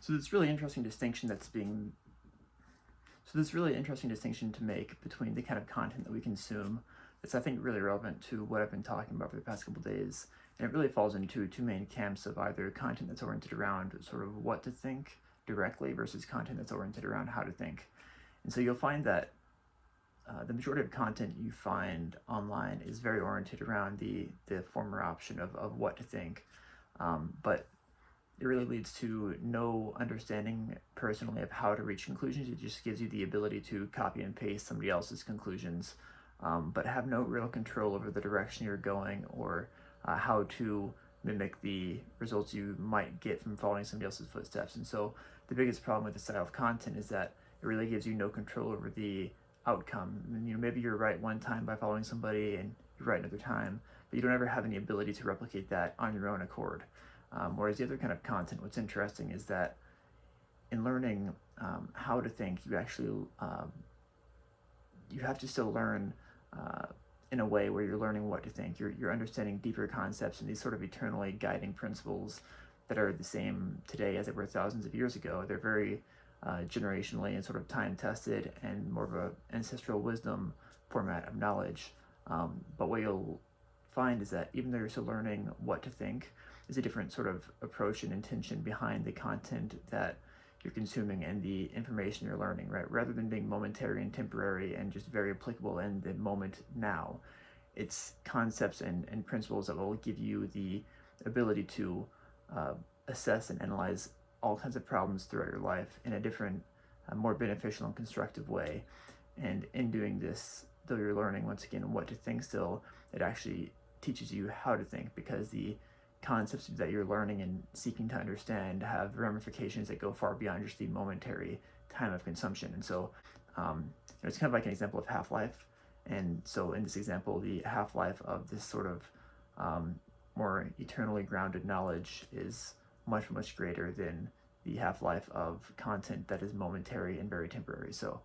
So this really interesting distinction that's being so this really interesting distinction to make between the kind of content that we consume that's I think really relevant to what I've been talking about for the past couple days. And it really falls into two main camps of either content that's oriented around sort of what to think directly versus content that's oriented around how to think. And so you'll find that the majority of content you find online is very oriented around the former option of what to think. But it really leads to no understanding personally of how to reach conclusions. It just gives you the ability to copy and paste somebody else's conclusions, but have no real control over the direction you're going or how to mimic the results you might get from following somebody else's footsteps. And so the biggest problem with this style of content is that it really gives you no control over the outcome. And, maybe you're right one time by following somebody and you're right another time, but you don't ever have any ability to replicate that on your own accord. Whereas the other kind of content, what's interesting is that in learning how to think, you actually you have to still learn in a way where you're learning what to think. You're understanding deeper concepts and these sort of eternally guiding principles that are the same today as they were thousands of years ago. They're very generationally and sort of time tested and more of a ancestral wisdom format of knowledge. But what you'll find is that even though you're still learning what to think, there's a different sort of approach and intention behind the content that you're consuming and the information you're learning, right? Rather than being momentary and temporary and just very applicable in the moment now, it's concepts and principles that will give you the ability to assess and analyze all kinds of problems throughout your life in a different, more beneficial and constructive way. And in doing this, though you're learning once again what to think still, it actually teaches you how to think, because the concepts that you're learning and seeking to understand have ramifications that go far beyond just the momentary time of consumption. And so it's kind of like an example of half-life. And so in this example, the half-life of this sort of more eternally grounded knowledge is much, much greater than the half-life of content that is momentary and very temporary. So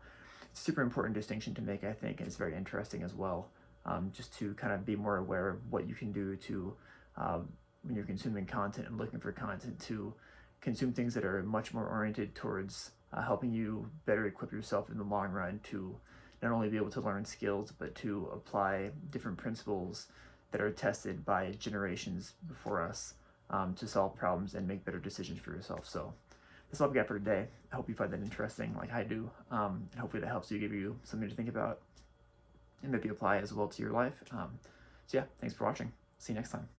it's a super important distinction to make, I think, and it's very interesting as well, just to kind of be more aware of what you can do to when you're consuming content and looking for content, to consume things that are much more oriented towards helping you better equip yourself in the long run to not only be able to learn skills, but to apply different principles that are tested by generations before us to solve problems and make better decisions for yourself. So that's all I've got for today. I hope you find that interesting like I do, and hopefully that helps you, give you something to think about and maybe apply as well to your life. So yeah, thanks for watching. See you next time.